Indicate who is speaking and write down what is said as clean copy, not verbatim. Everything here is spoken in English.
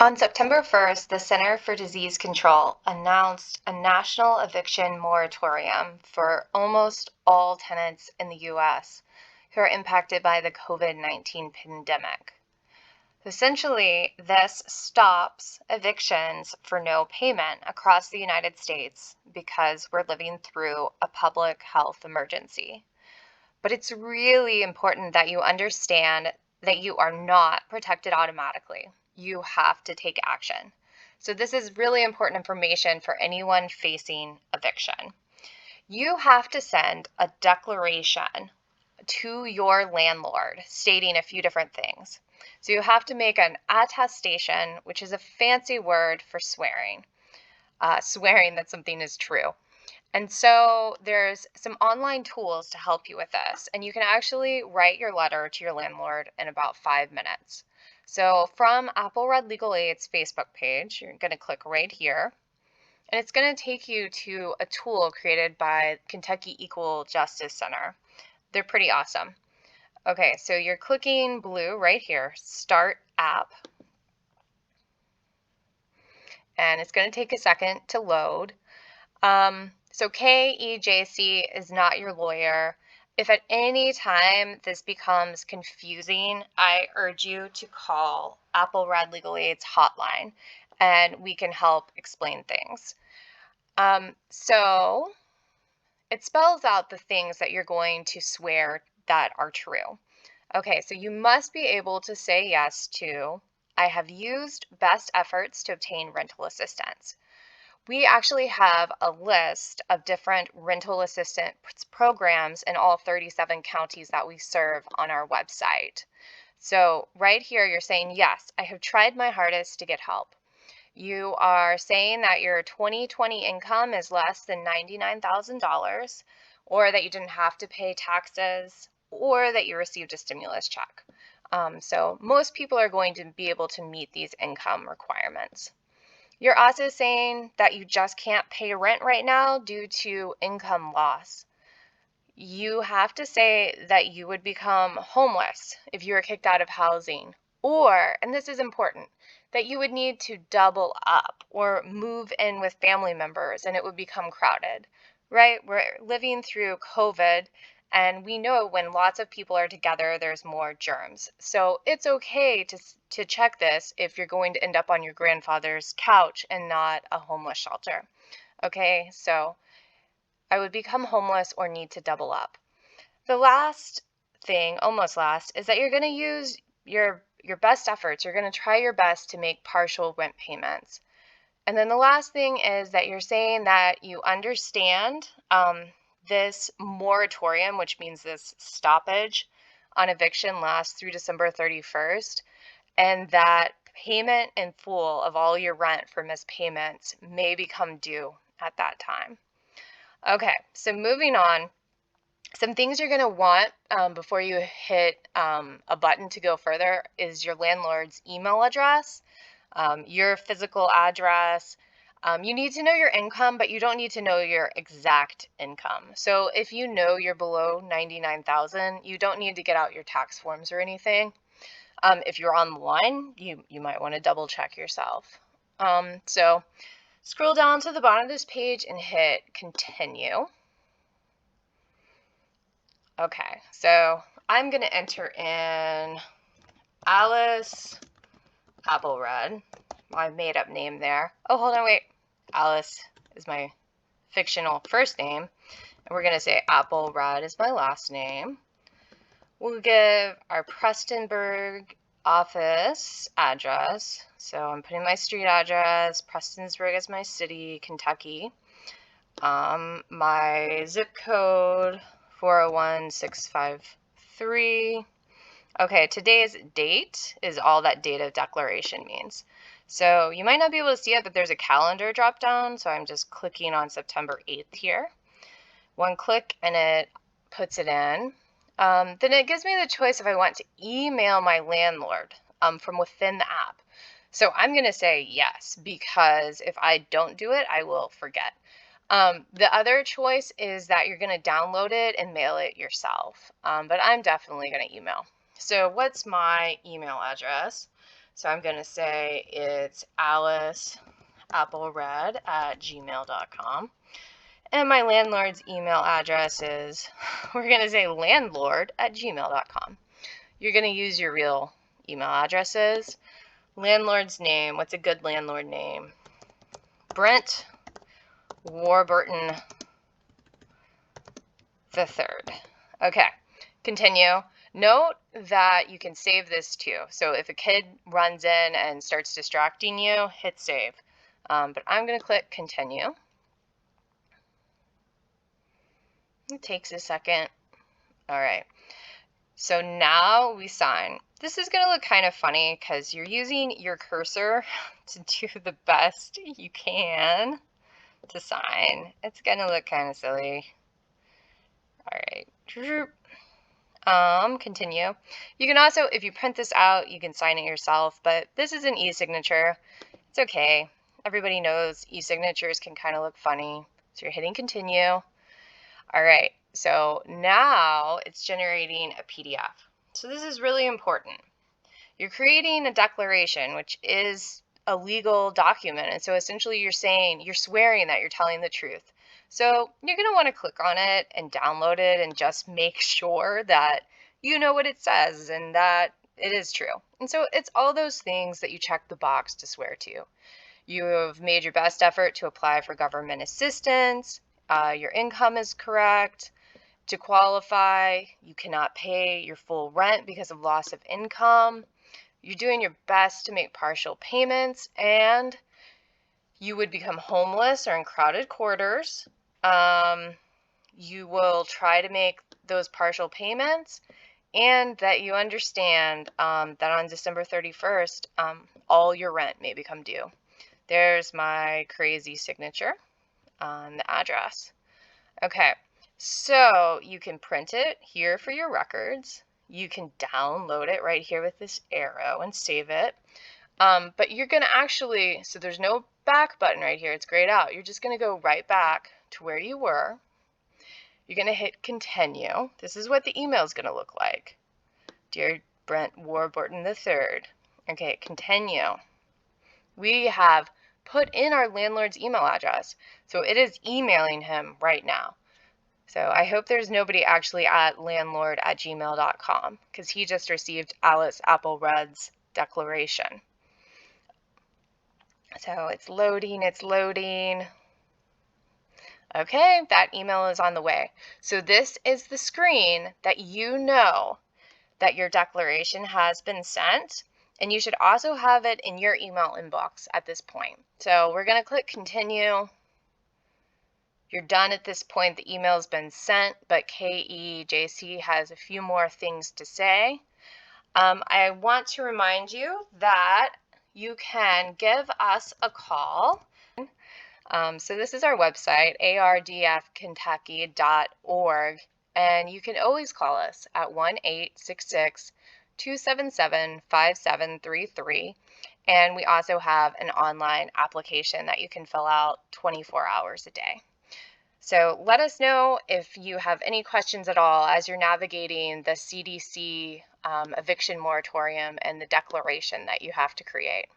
Speaker 1: On September 1st, the Center for Disease Control announced a national eviction moratorium for almost all tenants in the U.S. who are impacted by the COVID-19 pandemic. Essentially, this stops evictions for no payment across the United States because we're living through a public health emergency. But it's really important that you understand that you are not protected automatically. You have to take action. So this is really important information for anyone facing eviction. You have to send a declaration to your landlord stating a few different things. So you have to make an attestation, which is a fancy word for swearing that something is true. And so there's some online tools to help you with this, and you can actually write your letter to your landlord in about 5 minutes. So from AppalReD Legal Aid's Facebook page, you're going to click right here, and it's going to take you to a tool created by Kentucky Equal Justice Center. They're pretty awesome. Okay, so you're clicking blue right here, Start App, and it's going to take a second to load. So KEJC is not your lawyer. If at any time this becomes confusing, I urge you to call AppalReD Legal Aid's hotline and we can help explain things. So it spells out the things that you're going to swear that are true. Okay, so you must be able to say yes to, I have used best efforts to obtain rental assistance. We actually have a list of different rental assistance programs in all 37 counties that we serve on our website. So right here, you're saying, yes, I have tried my hardest to get help. You are saying that your 2020 income is less than $99,000, or that you didn't have to pay taxes, or that you received a stimulus check. So most people are going to be able to meet these income requirements. You're also saying that you just can't pay rent right now due to income loss. You have to say that you would become homeless if you were kicked out of housing, or, and this is important, that you would need to double up or move in with family members and it would become crowded, right? We're living through COVID, and we know when lots of people are together, there's more germs. So it's okay to check this if you're going to end up on your grandfather's couch and not a homeless shelter. Okay, so I would become homeless or need to double up. The last thing, almost last, is that you're going to use your best efforts. You're going to try your best to make partial rent payments. And then the last thing is that you're saying that you understand this moratorium, which means this stoppage on eviction, lasts through December 31st, and that payment in full of all your rent for missed payments may become due at that time. Okay, so moving on, some things you're going to want before you hit a button to go further is your landlord's email address, your physical address. You need to know your income, but you don't need to know your exact income. So if you know you're below 99,000, you don't need to get out your tax forms or anything. If you're on the line, you might want to double check yourself. So scroll down to the bottom of this page and hit continue. Okay, so I'm going to enter in Alice AppalReD, my made-up name there. Oh, hold on, wait. Alice is my fictional first name, and we're going to say AppalReD is my last name. We'll give our Prestonsburg office address. So I'm putting my street address. Prestonsburg is my city, Kentucky. My zip code, 401-653. Okay, today's date is all that date of declaration means. So you might not be able to see it, but there's a calendar drop down. So I'm just clicking on September 8th here. One click and it puts it in. Then it gives me the choice if I want to email my landlord from within the app. So I'm going to say yes, because if I don't do it, I will forget. The other choice is that you're going to download it and mail it yourself, but I'm definitely going to email. So what's my email address? So I'm going to say it's AppalReD@gmail.com. And my landlord's email address is, we're going to say landlord@gmail.com. You're going to use your real email addresses. Landlord's name, what's a good landlord name? Brent Warburton the third. Okay, continue. Note that you can save this too. So if a kid runs in and starts distracting you, hit save. But I'm going to click continue. It takes a second. All right. So now we sign. This is going to look kind of funny because you're using your cursor to do the best you can to sign. It's going to look kind of silly. All right. Continue. You can also, if you print this out, you can sign it yourself, but this is an e-signature. It's okay. Everybody knows e-signatures can kind of look funny. So you're hitting continue. All right. So now it's generating a PDF. So this is really important. You're creating a declaration, which is a legal document. And so essentially you're swearing that you're telling the truth. So you're going to want to click on it and download it and just make sure that you know what it says and that it is true. And so it's all those things that you check the box to swear to. You have made your best effort to apply for government assistance. Your income is correct. To qualify, you cannot pay your full rent because of loss of income. You're doing your best to make partial payments, and you would become homeless or in crowded quarters. You will try to make those partial payments, and that you understand that on December 31st, all your rent may become due. There's my crazy signature on the address. Okay, so you can print it here for your records. You can download it right here with this arrow and save it. But you're going to actually, so there's no back button right here. It's grayed out. You're just going to go right back to where you were. You're going to hit continue. This is what the email is going to look like. Dear Brent Warburton III. Okay, continue. We have put in our landlord's email address. So it is emailing him right now. So I hope there's nobody actually at landlord@gmail.com because he just received Alice AppalReD's declaration. So it's loading, it's loading. Okay, that email is on the way. So this is the screen that you know that your declaration has been sent, and you should also have it in your email inbox at this point. So we're going to click continue. You're done at this point. The email's been sent, but KEJC has a few more things to say. I want to remind you that you can give us a call. So this is our website, ardfkentucky.org, and you can always call us at 1-866-277-5733. And we also have an online application that you can fill out 24 hours a day. So let us know if you have any questions at all as you're navigating the CDC eviction moratorium and the declaration that you have to create.